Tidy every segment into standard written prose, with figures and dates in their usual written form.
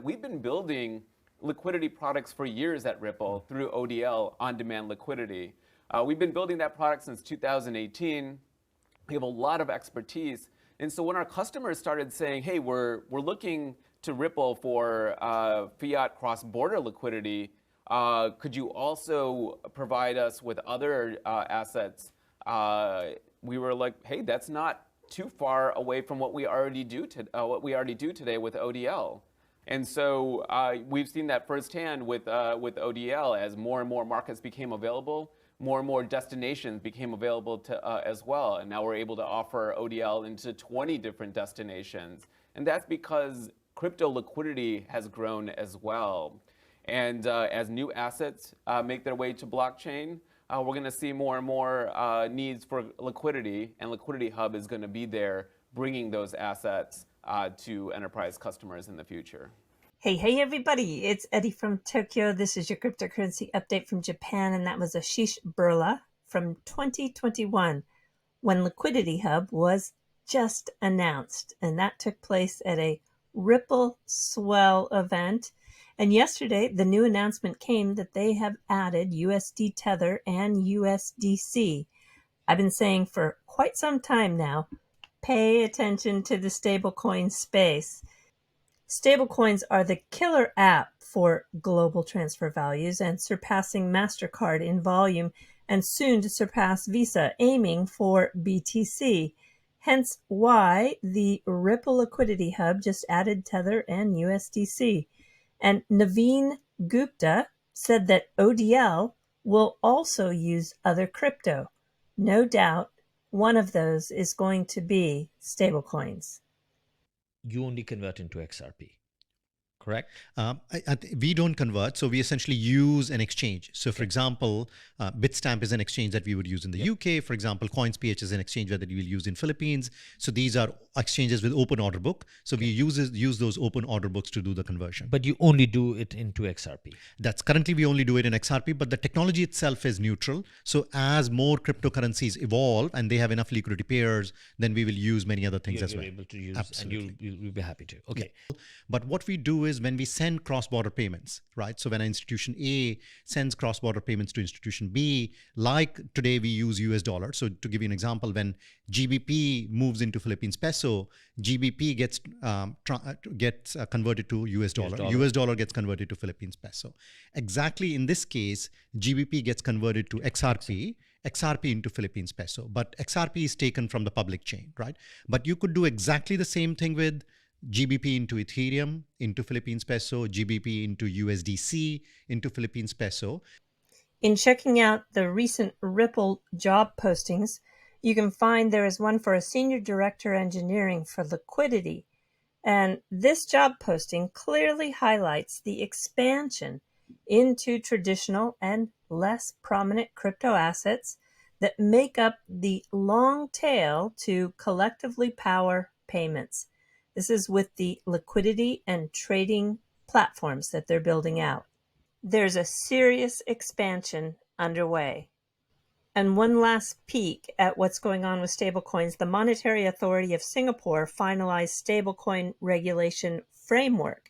We've been building liquidity products for years at Ripple through ODL, on-demand liquidity. We've been building that product since 2018. We have a lot of expertise. And so when our customers started saying, hey, we're looking to Ripple for fiat cross-border liquidity, could you also provide us with other assets? We were like, hey, that's not too far away from what we already do today with ODL. And so we've seen that firsthand with ODL as more and more markets became available, more and more destinations became available to as well. And now we're able to offer ODL into 20 different destinations. And that's because crypto liquidity has grown as well. And as new assets make their way to blockchain, we're going to see more and more needs for liquidity, and Liquidity Hub is going to be there bringing those assets to enterprise customers in the future. Hey, everybody. It's Eddie from Tokyo. This is your cryptocurrency update from Japan, and that was Ashish Birla from 2021 when Liquidity Hub was just announced, and that took place at a Ripple Swell event. And yesterday, the new announcement came that they have added USD Tether and USDC. I've been saying for quite some time now, pay attention to the stablecoin space. Stablecoins are the killer app for global transfer values and surpassing MasterCard in volume and soon to surpass Visa, aiming for BTC. Hence why the Ripple Liquidity Hub just added Tether and USDC. And Naveen Gupta said that ODL will also use other crypto. No doubt one of those is going to be stablecoins. You only convert into XRP, correct? We don't convert, so we essentially use an exchange. So for example, Bitstamp is an exchange that we would use in the UK. For example, CoinsPH is an exchange that we will use in Philippines. So these are exchanges with open order book. So we use those open order books to do the conversion. But you only do it into XRP. That's currently we only do it in XRP, but the technology itself is neutral. So as more cryptocurrencies evolve and they have enough liquidity pairs, then we will use many other things as well. You're able to use, absolutely. And you'll be happy to. Okay. Yeah. But what we do is when we send cross-border payments, right? So when an institution A sends cross-border payments to institution B, like today we use US dollar. So to give you an example, when GBP moves into Philippines peso, GBP gets converted to US dollar. US dollar gets converted to Philippines peso. Exactly in this case, GBP gets converted to XRP. XRP into Philippines peso, but XRP is taken from the public chain, right? But you could do exactly the same thing with GBP into Ethereum, into Philippines peso, GBP into USDC, into Philippines peso. In checking out the recent Ripple job postings, you can find there is one for a senior director engineering for liquidity. And this job posting clearly highlights the expansion into traditional and less prominent crypto assets that make up the long tail to collectively power payments. This is with the liquidity and trading platforms that they're building out. There's a serious expansion underway. And one last peek at what's going on with stablecoins. The Monetary Authority of Singapore finalized stablecoin regulation framework.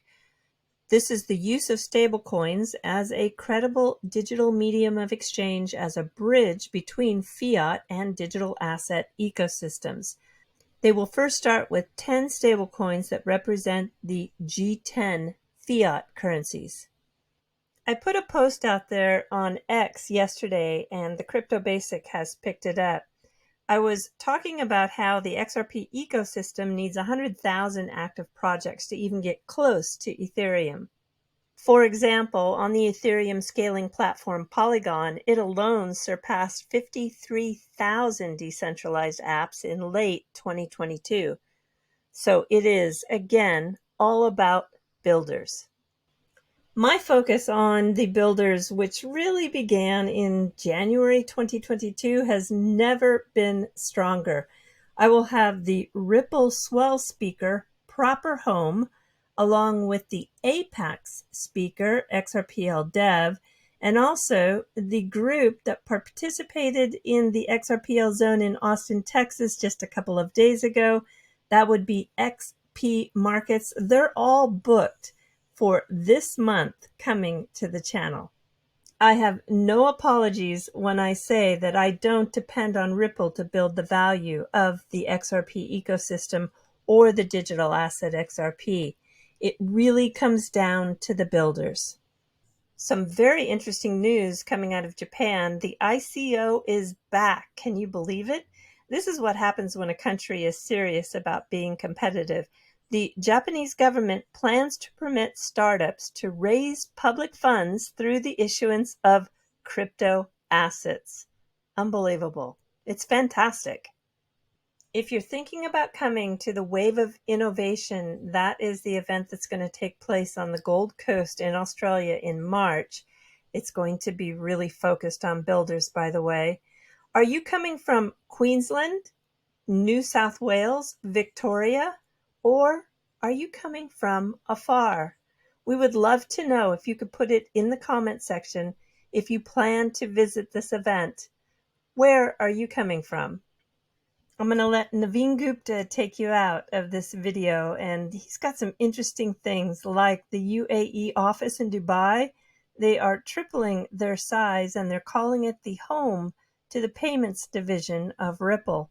This is the use of stablecoins as a credible digital medium of exchange as a bridge between fiat and digital asset ecosystems. They will first start with 10 stablecoins that represent the G10 fiat currencies. I put a post out there on X yesterday, and the Crypto Basic has picked it up. I was talking about how the XRP ecosystem needs 100,000 active projects to even get close to Ethereum. For example, on the Ethereum scaling platform Polygon, it alone surpassed 53,000 decentralized apps in late 2022. So it is, again, all about builders. My focus on the builders, which really began in January 2022, has never been stronger. I will have the Ripple Swell speaker, Proper Home, along with the Apex speaker, XRPL Dev, and also the group that participated in the XRPL zone in Austin, Texas just a couple of days ago. That would be XP Markets. They're all booked for this month coming to the channel. I have no apologies when I say that I don't depend on Ripple to build the value of the XRP ecosystem or the digital asset XRP. It really comes down to the builders. Some very interesting news coming out of Japan. The ICO is back. Can you believe it? This is what happens when a country is serious about being competitive. The Japanese government plans to permit startups to raise public funds through the issuance of crypto assets. Unbelievable. It's fantastic. If you're thinking about coming to the Wave of Innovation, that is the event that's going to take place on the Gold Coast in Australia in March. It's going to be really focused on builders, by the way. Are you coming from Queensland, New South Wales, Victoria, or are you coming from afar? We would love to know if you could put it in the comment section if you plan to visit this event. Where are you coming from? I'm going to let Naveen Gupta take you out of this video, and he's got some interesting things like the UAE office in Dubai. They are tripling their size and they're calling it the home to the payments division of Ripple.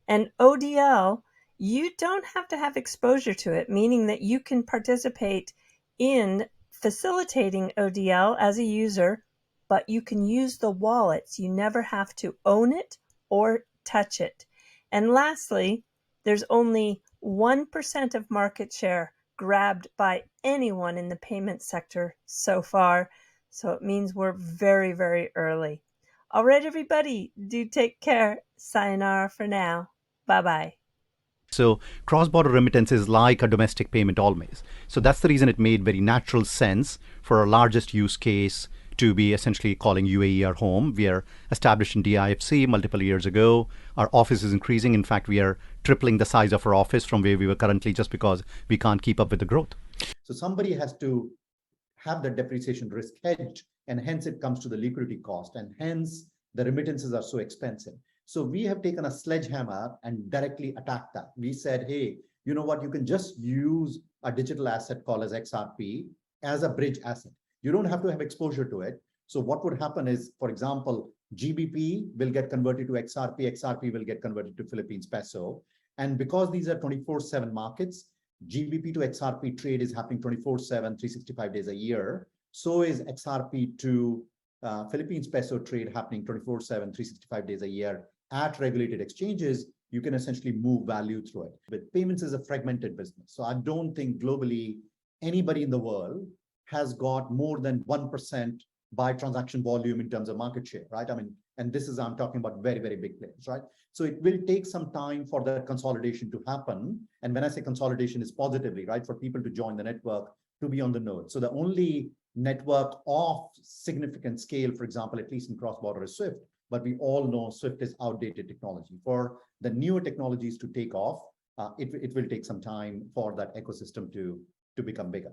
And ODL, you don't have to have exposure to it, meaning that you can participate in facilitating ODL as a user, but you can use the wallets. You never have to own it or touch it. And lastly, there's only 1% of market share grabbed by anyone in the payment sector so far. So it means we're very, very early. All right, everybody, do take care. Sayonara for now. Bye-bye. So cross-border remittance is like a domestic payment always. So that's the reason it made very natural sense for our largest use case to be essentially calling UAE our home. We are established in DIFC multiple years ago. Our office is increasing. In fact, we are tripling the size of our office from where we were currently just because we can't keep up with the growth. So somebody has to have the depreciation risk hedged, and hence it comes to the liquidity cost, and hence the remittances are so expensive. So we have taken a sledgehammer and directly attacked that. We said, hey, you know what, you can just use a digital asset called as XRP as a bridge asset. You don't have to have exposure to it. So what would happen is, for example, GBP will get converted to XRP, XRP will get converted to Philippines peso. And because these are 24/7 markets, GBP to XRP trade is happening 24/7, 365 days a year. So is XRP to Philippines peso trade happening 24/7, 365 days a year at regulated exchanges. You can essentially move value through it. But payments is a fragmented business. So I don't think globally anybody in the world has got more than 1% by transaction volume in terms of market share, right? I mean, and this is, I'm talking about very, very big players, right? So it will take some time for the consolidation to happen. And when I say consolidation, is positively, right? For people to join the network, to be on the node. So the only network of significant scale, for example, at least in cross-border, is SWIFT. But we all know SWIFT is outdated technology. For the newer technologies to take off, it will take some time for that ecosystem to become bigger.